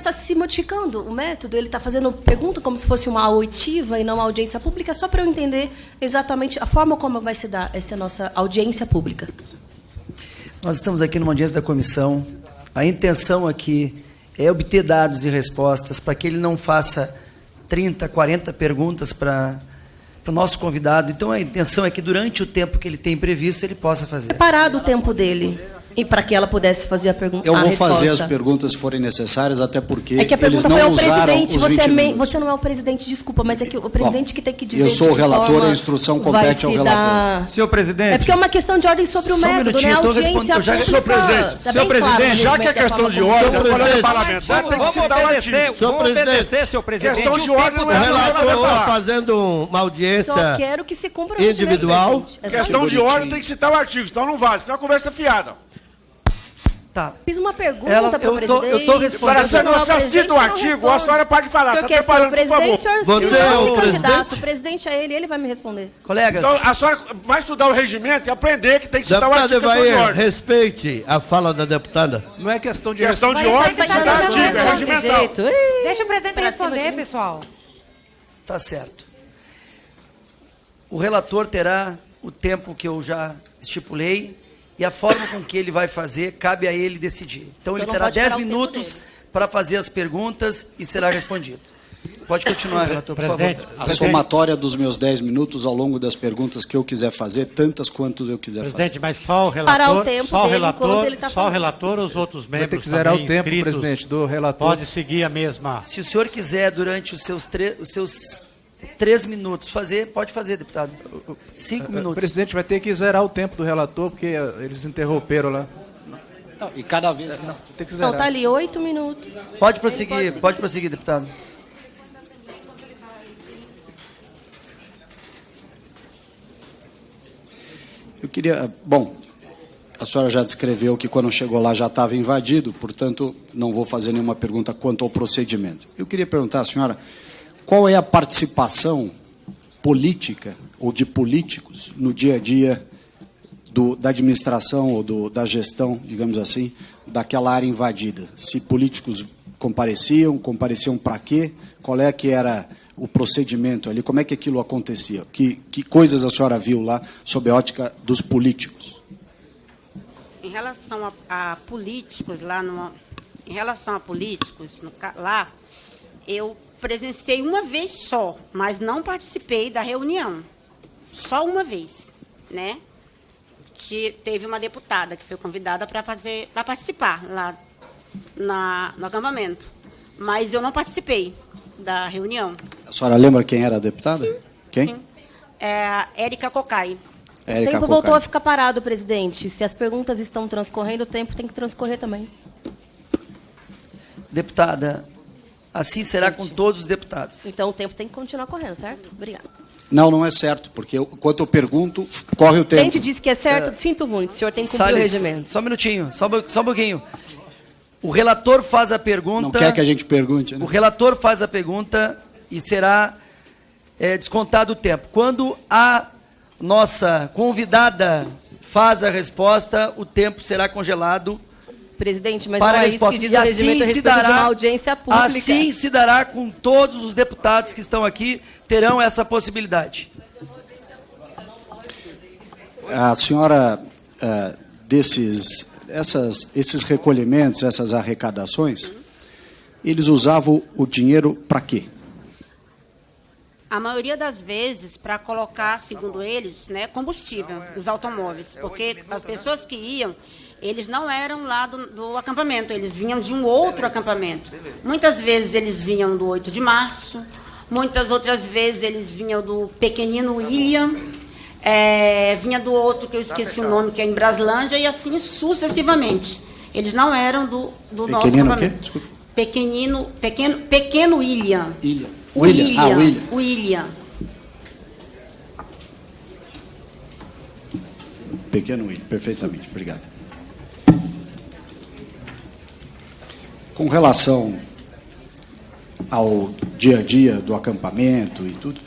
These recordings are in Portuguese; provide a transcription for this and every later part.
está se modificando o método, ele está fazendo pergunta como se fosse uma oitiva e não uma audiência pública, só para eu entender exatamente a forma como vai se dar essa nossa audiência pública. Nós estamos aqui numa audiência da comissão. A intenção aqui é obter dados e respostas para que ele não faça 30, 40 perguntas para o nosso convidado. Então, a intenção é que, durante o tempo que ele tem previsto, ele possa fazer. É parado o tempo dele. E para que ela pudesse fazer a pergunta. Eu vou fazer as perguntas se forem necessárias, até porque é que a pergunta eles não foi ao presidente. Você não é o presidente, desculpa, mas é que o presidente que tem que dizer. Eu sou o relator, a instrução compete ao relator. Senhor presidente. É porque é uma questão de ordem sobre o método, né? A audiência Senhor presidente, senhor presidente, já que é questão de ordem, agora é parlamentar, tem que citar o artigo. Senhor presidente, senhor presidente. Questão de ordem não é o relator fazendo uma audiência só quero que se cumpra individual. Questão de ordem tem que citar o artigo, senão não vale, senão é uma conversa fiada. Tá. Fiz uma pergunta para o presidente. Eu estou respondendo. Você cita o artigo, a senhora pode falar. Está preparando, por favor. Você é o candidato. O presidente é ele vai me responder. Colegas. Então, a senhora vai estudar o regimento e aprender que tem que citar o artigo. Deputada Evair, respeite a fala da deputada. Não é questão de ordem. Questão de ordem tem que citar o artigo, é regimental. Deixa o presidente responder, pessoal. Tá certo. O relator terá o tempo que eu já estipulei. E a forma com que ele vai fazer, cabe a ele decidir. Então, ele terá 10 minutos para fazer as perguntas e será respondido. Pode continuar, relator, por favor. A somatória dos meus 10 minutos ao longo das perguntas que eu quiser fazer, tantas quanto eu quiser fazer. Presidente, mas só o relator, parar o tempo só o dele relator, ele tá só o relator ou os outros membros vai ter que zerar também o tempo, inscritos, presidente, do relator. pode seguir a mesma. Se o senhor quiser, durante os seus 3 minutos, pode fazer, deputado. 5 minutos. O presidente vai ter que zerar o tempo do relator, porque eles interromperam lá. Não, e cada vez... Não, tem que zerar. Então, está ali 8 minutos. Pode prosseguir, deputado. Eu queria... Bom, a senhora já descreveu que quando chegou lá já estava invadido, portanto, não vou fazer nenhuma pergunta quanto ao procedimento. Eu queria perguntar à senhora qual é a participação política ou de políticos no dia a dia da administração ou da gestão, digamos assim, daquela área invadida. Se políticos compareciam para quê? Qual é que era o procedimento ali? Como é que aquilo acontecia? Que coisas a senhora viu lá sob a ótica dos políticos? Em relação a políticos lá lá, eu presenciei uma vez só, mas não participei da reunião. Só uma vez, né? Teve uma deputada que foi convidada para participar lá no acampamento, mas eu não participei da reunião. A senhora lembra quem era a deputada? Sim. Quem? Sim. É a Érica Cocai. O tempo voltou a ficar parado, presidente. Se as perguntas estão transcorrendo, o tempo tem que transcorrer também. Deputada, assim será com todos os deputados. Então, o tempo tem que continuar correndo, certo? Obrigada. Não é certo, porque enquanto eu pergunto, corre o tempo. A gente disse que é certo, sinto muito. O senhor tem que cumprir o regimento. Só um minutinho, só um pouquinho. O relator faz a pergunta... Não quer que a gente pergunte, né? O relator faz a pergunta e será descontado o tempo. Quando a nossa convidada faz a resposta, o tempo será congelado. Presidente, mas para não a é resposta. isso que diz o regimento a respeito de uma audiência pública. Assim se dará com todos os deputados que estão aqui, terão essa possibilidade. A senhora, esses recolhimentos, essas arrecadações, eles usavam o dinheiro para quê? A maioria das vezes para colocar, segundo eles, né, combustível dos automóveis, porque as pessoas que iam, eles não eram lá do acampamento, eles vinham de um outro acampamento. Muitas vezes eles vinham do 8 de março, muitas outras vezes eles vinham do Pequenino William, vinha do outro, que eu esqueci o nome, que é em Braslândia, e assim sucessivamente. Eles não eram do nosso acampamento. Pequeno William. William. Pequeno William, perfeitamente, obrigado. Com relação ao dia a dia do acampamento e tudo,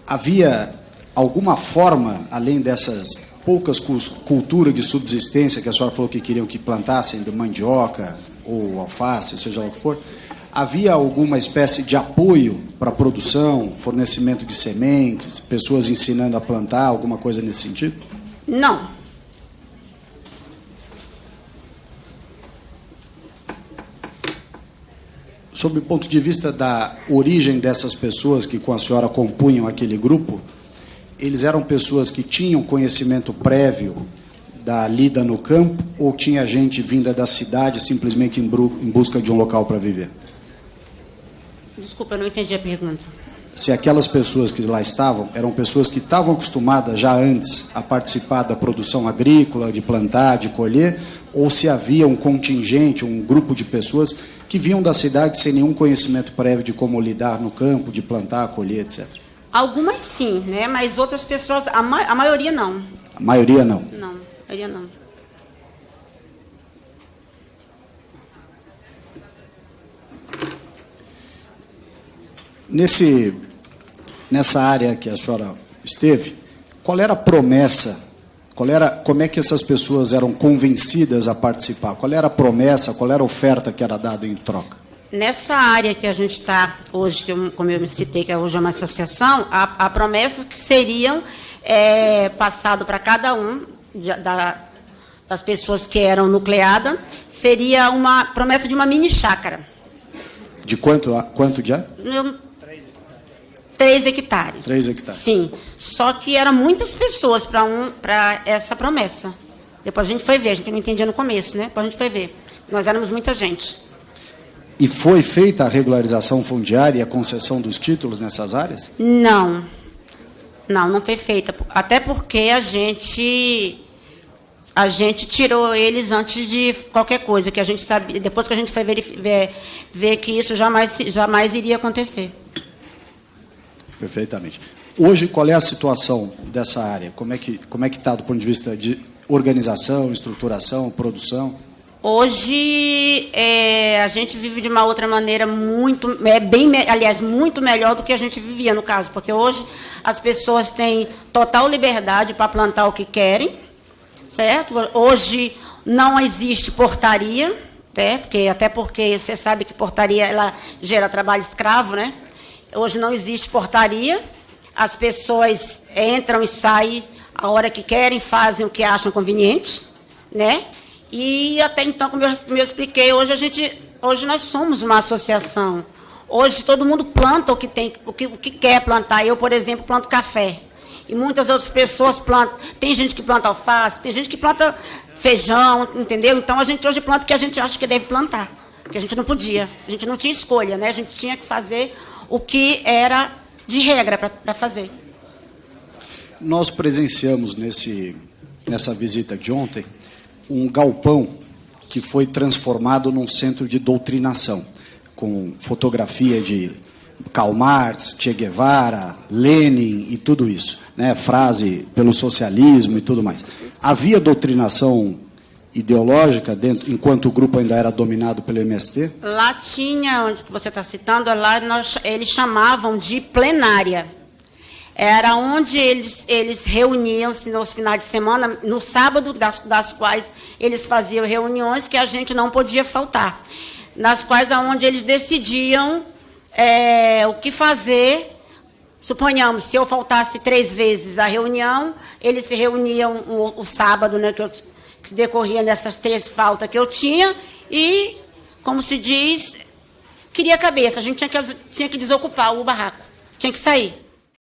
havia alguma forma, além dessas poucas culturas de subsistência que a senhora falou que queriam que plantassem, de mandioca, ou alface, seja lá o que for, havia alguma espécie de apoio para a produção, fornecimento de sementes, pessoas ensinando a plantar, alguma coisa nesse sentido? Não. Sob o ponto de vista da origem dessas pessoas que com a senhora compunham aquele grupo, eles eram pessoas que tinham conhecimento prévio da lida no campo ou tinha gente vinda da cidade simplesmente em busca de um local para viver? Desculpa, eu não entendi a pergunta. Se aquelas pessoas que lá estavam eram pessoas que estavam acostumadas já antes a participar da produção agrícola, de plantar, de colher, ou se havia um contingente, um grupo de pessoas que vinham da cidade sem nenhum conhecimento prévio de como lidar no campo, de plantar, colher, etc. Algumas sim, né? Mas outras pessoas, a maioria não. A maioria não? Não, a maioria não. Nessa área que a senhora esteve, qual era a promessa, como é que essas pessoas eram convencidas a participar? Qual era a promessa, qual era a oferta que era dada em troca? Nessa área que a gente está hoje, como eu me citei, que hoje é uma associação, a promessa que seriam passado para cada um das pessoas que eram nucleadas, seria uma promessa de uma mini chácara. De quanto de ar? 3 hectares. 3 hectares. Sim. Só que eram muitas pessoas para essa promessa. Depois a gente foi ver, a gente não entendia no começo, né? Depois a gente foi ver. Nós éramos muita gente. E foi feita a regularização fundiária e a concessão dos títulos nessas áreas? Não. Não foi feita. Até porque a gente tirou eles antes de qualquer coisa, que a gente sabia, depois que a gente foi ver que isso jamais iria acontecer. Perfeitamente. Hoje, qual é a situação dessa área? Como é que está do ponto de vista de organização, estruturação, produção? Hoje, a gente vive de uma outra maneira muito melhor do que a gente vivia, no caso, porque hoje as pessoas têm total liberdade para plantar o que querem, certo? Hoje não existe portaria, né? Até porque você sabe que portaria ela gera trabalho escravo, né? Hoje não existe portaria, as pessoas entram e saem a hora que querem, fazem o que acham conveniente, né? E até então, como eu expliquei, hoje nós somos uma associação. Hoje todo mundo planta o que quer plantar. Eu, por exemplo, planto café. E muitas outras pessoas plantam. Tem gente que planta alface, tem gente que planta feijão, entendeu? Então a gente hoje planta o que a gente acha que deve plantar. Porque a gente não podia, a gente não tinha escolha, né? A gente tinha que fazer o que era de regra para fazer. Nós presenciamos nessa visita de ontem um galpão que foi transformado num centro de doutrinação, com fotografia de Karl Marx, Che Guevara, Lenin e tudo isso, né? Frase pelo socialismo e tudo mais. Havia doutrinação ideológica dentro, enquanto o grupo ainda era dominado pelo MST? Lá tinha, onde você está citando, lá eles chamavam de plenária. Era onde eles reuniam-se nos finais de semana, no sábado, das quais eles faziam reuniões que a gente não podia faltar, nas quais onde eles decidiam o que fazer. Suponhamos, se eu faltasse 3 vezes a reunião, eles se reuniam o sábado, né, que decorria nessas 3 faltas que eu tinha, e, como se diz, queria a cabeça, a gente tinha que desocupar o barraco, tinha que sair.